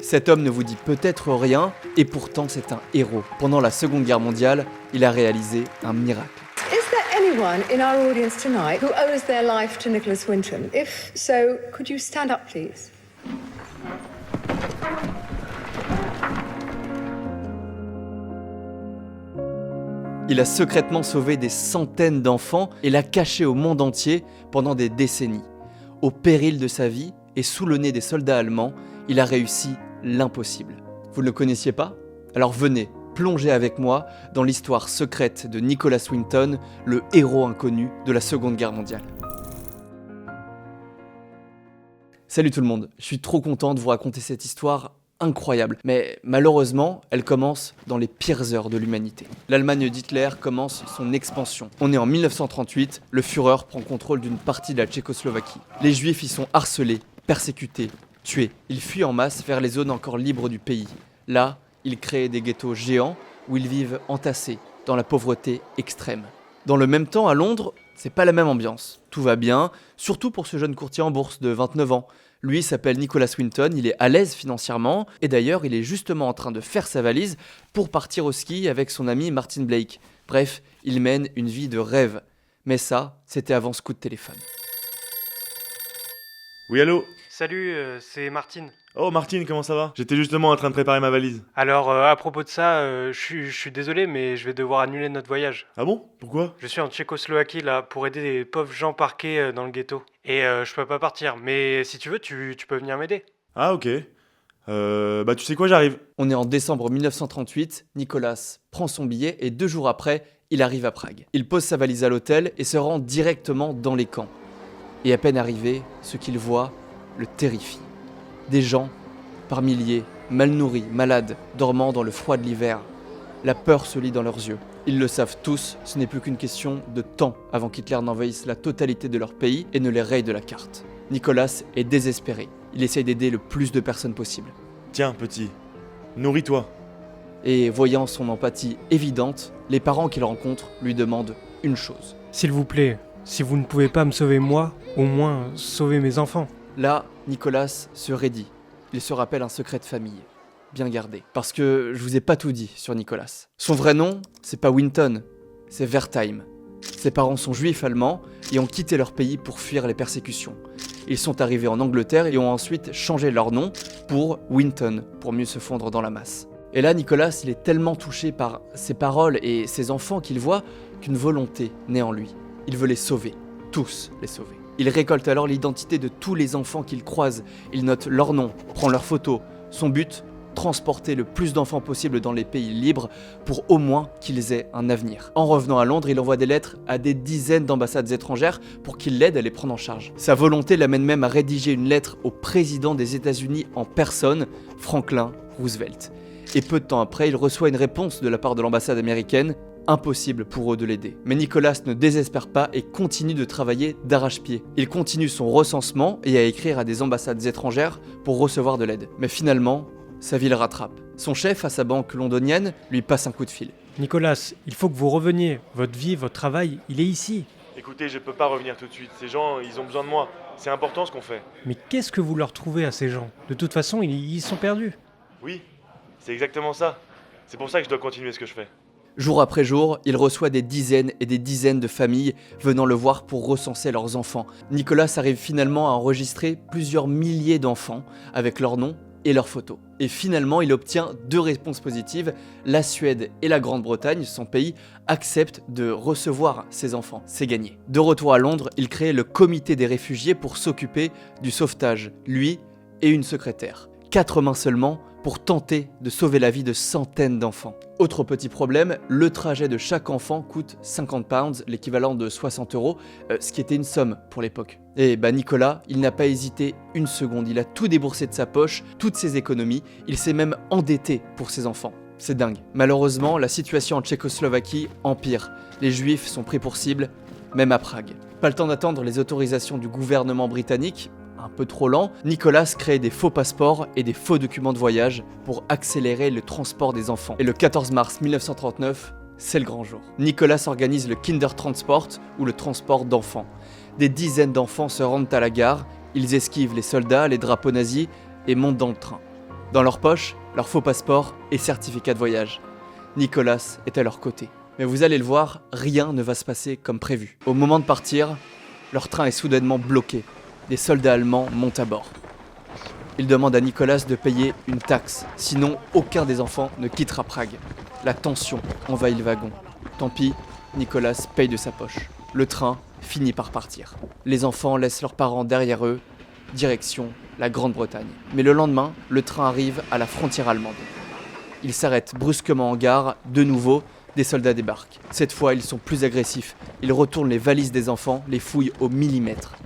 Cet homme ne vous dit peut-être rien, et pourtant c'est un héros. Pendant la Seconde Guerre mondiale, il a réalisé un miracle. Is there anyone in our audience tonight who owes their life to Nicholas Winton? If so, could you stand up, please? Il a secrètement sauvé des centaines d'enfants et l'a caché au monde entier pendant des décennies. Au péril de sa vie et sous le nez des soldats allemands, il a réussi l'impossible. Vous ne le connaissiez pas ? Alors venez, plongez avec moi dans l'histoire secrète de Nicholas Winton, le héros inconnu de la Seconde Guerre mondiale. Salut tout le monde, je suis trop content de vous raconter cette histoire incroyable, mais malheureusement, elle commence dans les pires heures de l'humanité. L'Allemagne d'Hitler commence son expansion. On est en 1938, le Führer prend contrôle d'une partie de la Tchécoslovaquie. Les Juifs y sont harcelés, persécutés, tués. Ils fuient en masse vers les zones encore libres du pays. Là, ils créent des ghettos géants où ils vivent entassés dans la pauvreté extrême. Dans le même temps, à Londres, c'est pas la même ambiance. Tout va bien, surtout pour ce jeune courtier en bourse de 29 ans. Lui s'appelle Nicholas Winton, il est à l'aise financièrement, et d'ailleurs il est justement en train de faire sa valise pour partir au ski avec son ami Martin Blake. Bref, il mène une vie de rêve. Mais ça, c'était avant ce coup de téléphone. Oui, allô ? Salut, c'est Martine. Oh, Martine, comment ça va ? J'étais justement en train de préparer ma valise. Alors, à propos de ça, je suis désolé, mais je vais devoir annuler notre voyage. Ah bon ? Pourquoi ? Je suis en Tchécoslovaquie, là, pour aider les pauvres gens parqués dans le ghetto. Et je peux pas partir, mais si tu veux, tu peux venir m'aider. Ah, ok. Tu sais quoi, j'arrive. On est en décembre 1938, Nicholas prend son billet et 2 jours après, il arrive à Prague. Il pose sa valise à l'hôtel et se rend directement dans les camps. Et à peine arrivé, ce qu'il voit le terrifie. Des gens, par milliers, mal nourris, malades, dormant dans le froid de l'hiver. La peur se lit dans leurs yeux. Ils le savent tous, ce n'est plus qu'une question de temps avant qu'Hitler n'envahisse la totalité de leur pays et ne les raye de la carte. Nicholas est désespéré. Il essaye d'aider le plus de personnes possible. Tiens, petit, nourris-toi. Et voyant son empathie évidente, les parents qu'il rencontre lui demandent une chose. S'il vous plaît, si vous ne pouvez pas me sauver moi, au moins sauvez mes enfants. Là, Nicholas se raidit. Il se rappelle un secret de famille, bien gardé. Parce que je vous ai pas tout dit sur Nicholas. Son vrai nom, c'est pas Winton, c'est Wertheim. Ses parents sont juifs allemands et ont quitté leur pays pour fuir les persécutions. Ils sont arrivés en Angleterre et ont ensuite changé leur nom pour Winton, pour mieux se fondre dans la masse. Et là, Nicholas, il est tellement touché par ces paroles et ces enfants qu'il voit qu'une volonté naît en lui. Il veut les sauver, tous les sauver. Il récolte alors l'identité de tous les enfants qu'il croise. Il note leurs noms, prend leurs photos. Son but, transporter le plus d'enfants possible dans les pays libres pour au moins qu'ils aient un avenir. En revenant à Londres, il envoie des lettres à des dizaines d'ambassades étrangères pour qu'ils l'aident à les prendre en charge. Sa volonté l'amène même à rédiger une lettre au président des États-Unis en personne, Franklin Roosevelt. Et peu de temps après, il reçoit une réponse de la part de l'ambassade américaine. Impossible pour eux de l'aider. Mais Nicholas ne désespère pas et continue de travailler d'arrache-pied. Il continue son recensement et à écrire à des ambassades étrangères pour recevoir de l'aide. Mais finalement, sa vie le rattrape. Son chef à sa banque londonienne lui passe un coup de fil. Nicolas, il faut que vous reveniez. Votre vie, votre travail, il est ici. Écoutez, je peux pas revenir tout de suite. Ces gens, ils ont besoin de moi. C'est important ce qu'on fait. Mais qu'est-ce que vous leur trouvez à ces gens ? De toute façon, ils sont perdus. Oui, c'est exactement ça. C'est pour ça que je dois continuer ce que je fais. Jour après jour, il reçoit des dizaines et des dizaines de familles venant le voir pour recenser leurs enfants. Nicholas arrive finalement à enregistrer plusieurs milliers d'enfants avec leurs noms et leurs photos. Et finalement, il obtient 2 réponses positives. La Suède et la Grande-Bretagne, son pays, acceptent de recevoir ses enfants. C'est gagné. De retour à Londres, il crée le comité des réfugiés pour s'occuper du sauvetage, lui et une secrétaire. 4 mains seulement pour tenter de sauver la vie de centaines d'enfants. Autre petit problème, le trajet de chaque enfant coûte 50 pounds, l'équivalent de 60 €, ce qui était une somme pour l'époque. Et Nicolas, il n'a pas hésité une seconde, il a tout déboursé de sa poche, toutes ses économies, il s'est même endetté pour ses enfants. C'est dingue. Malheureusement, la situation en Tchécoslovaquie empire. Les Juifs sont pris pour cible, même à Prague. Pas le temps d'attendre les autorisations du gouvernement britannique. Un peu trop lent, Nicholas crée des faux passeports et des faux documents de voyage pour accélérer le transport des enfants. Et le 14 mars 1939, c'est le grand jour. Nicholas organise le Kindertransport, ou le transport d'enfants. Des dizaines d'enfants se rendent à la gare, ils esquivent les soldats, les drapeaux nazis et montent dans le train. Dans leur poche, leur faux passeport et certificat de voyage. Nicolas est à leur côté. Mais vous allez le voir, rien ne va se passer comme prévu. Au moment de partir, leur train est soudainement bloqué. Des soldats allemands montent à bord. Ils demandent à Nicolas de payer une taxe, sinon aucun des enfants ne quittera Prague. La tension envahit le wagon. Tant pis, Nicolas paye de sa poche. Le train finit par partir. Les enfants laissent leurs parents derrière eux, direction la Grande-Bretagne. Mais le lendemain, le train arrive à la frontière allemande. Il s'arrête brusquement en gare, de nouveau, des soldats débarquent. Cette fois, ils sont plus agressifs. Ils retournent les valises des enfants, les fouillent au millimètre.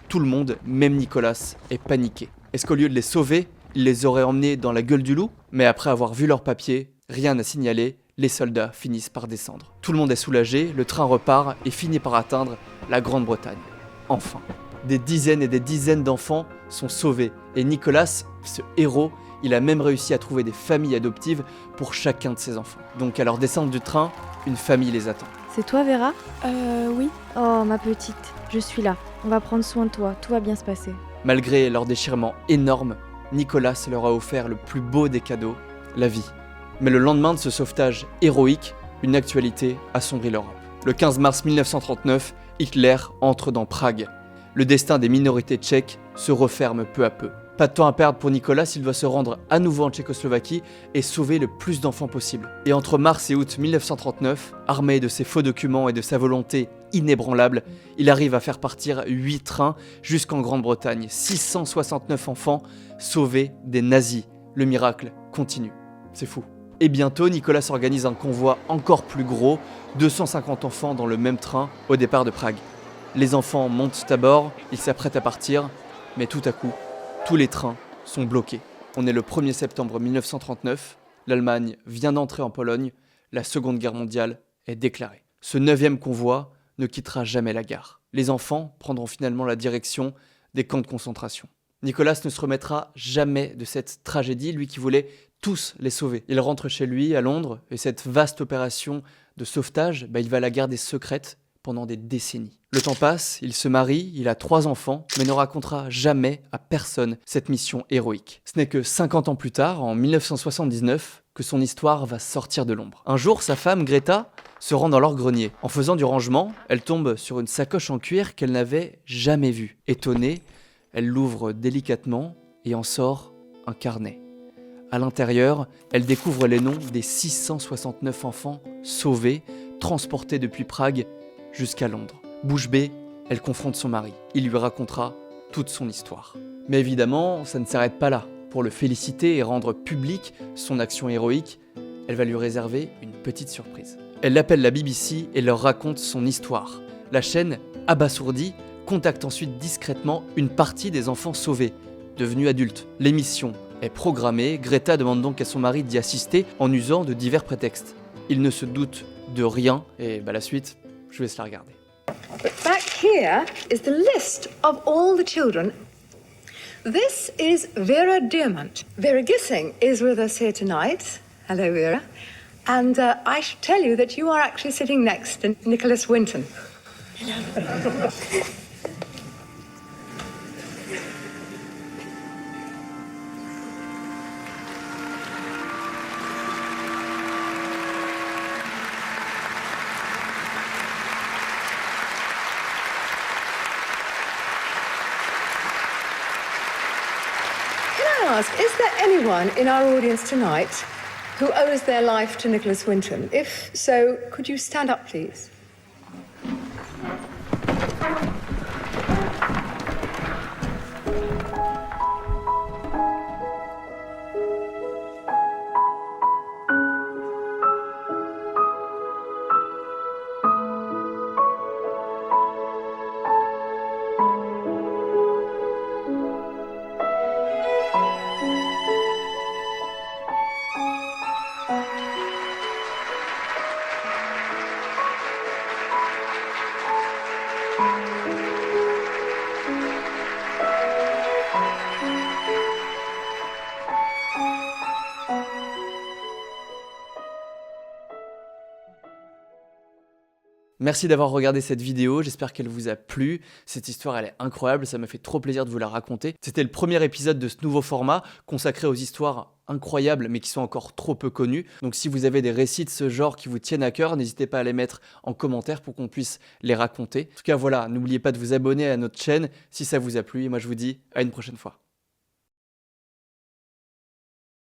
Tout le monde, même Nicolas, est paniqué. Est-ce qu'au lieu de les sauver, ils les auraient emmenés dans la gueule du loup? Mais après avoir vu leurs papiers, rien à signaler, les soldats finissent par descendre. Tout le monde est soulagé, le train repart et finit par atteindre la Grande-Bretagne. Enfin, des dizaines et des dizaines d'enfants sont sauvés. Et Nicolas, ce héros, il a même réussi à trouver des familles adoptives pour chacun de ses enfants. Donc à leur descente du train, une famille les attend. C'est toi, Vera? Oui. Oh, ma petite, je suis là. On va prendre soin de toi, tout va bien se passer. Malgré leur déchirement énorme, Nicolas leur a offert le plus beau des cadeaux, la vie. Mais le lendemain de ce sauvetage héroïque, une actualité assombrit l'Europe. Le 15 mars 1939, Hitler entre dans Prague. Le destin des minorités tchèques se referme peu à peu. Pas de temps à perdre pour Nicolas, il doit se rendre à nouveau en Tchécoslovaquie et sauver le plus d'enfants possible. Et entre mars et août 1939, armé de ses faux documents et de sa volonté inébranlable, il arrive à faire partir 8 trains jusqu'en Grande-Bretagne. 669 enfants sauvés des nazis. Le miracle continue. C'est fou. Et bientôt, Nicolas organise un convoi encore plus gros, 250 enfants dans le même train au départ de Prague. Les enfants montent à bord, ils s'apprêtent à partir, mais tout à coup, tous les trains sont bloqués. On est le 1er septembre 1939, l'Allemagne vient d'entrer en Pologne, la Seconde Guerre mondiale est déclarée. Ce 9e convoi ne quittera jamais la gare. Les enfants prendront finalement la direction des camps de concentration. Nicolas ne se remettra jamais de cette tragédie, lui qui voulait tous les sauver. Il rentre chez lui à Londres et cette vaste opération de sauvetage, il va la garder secrète pendant des décennies. Le temps passe, il se marie, il a 3 enfants, mais ne racontera jamais à personne cette mission héroïque. Ce n'est que 50 ans plus tard, en 1979, que son histoire va sortir de l'ombre. Un jour, sa femme, Greta, se rend dans leur grenier. En faisant du rangement, elle tombe sur une sacoche en cuir qu'elle n'avait jamais vue. Étonnée, elle l'ouvre délicatement et en sort un carnet. À l'intérieur, elle découvre les noms des 669 enfants sauvés, transportés depuis Prague jusqu'à Londres. Bouche bée, elle confronte son mari. Il lui racontera toute son histoire. Mais évidemment, ça ne s'arrête pas là. Pour le féliciter et rendre publique son action héroïque, elle va lui réserver une petite surprise. Elle appelle la BBC et leur raconte son histoire. La chaîne, abasourdie, contacte ensuite discrètement une partie des enfants sauvés, devenus adultes. L'émission est programmée, Greta demande donc à son mari d'y assister en usant de divers prétextes. Il ne se doute de rien, et la suite, je vous laisse la regarder. But back here is the list of all the children. This is Vera Diamant. Vera Gissing is with us here tonight. Hello, Vera. And I should tell you that you are actually sitting next to Nicholas Winton. Is there anyone in our audience tonight who owes their life to Nicholas Winton? If so, could you stand up, please? Merci d'avoir regardé cette vidéo, j'espère qu'elle vous a plu. Cette histoire, elle est incroyable, ça m'a fait trop plaisir de vous la raconter. C'était le premier épisode de ce nouveau format consacré aux histoires incroyables mais qui sont encore trop peu connues. Donc si vous avez des récits de ce genre qui vous tiennent à cœur, n'hésitez pas à les mettre en commentaire pour qu'on puisse les raconter. En tout cas voilà, n'oubliez pas de vous abonner à notre chaîne si ça vous a plu et moi je vous dis à une prochaine fois.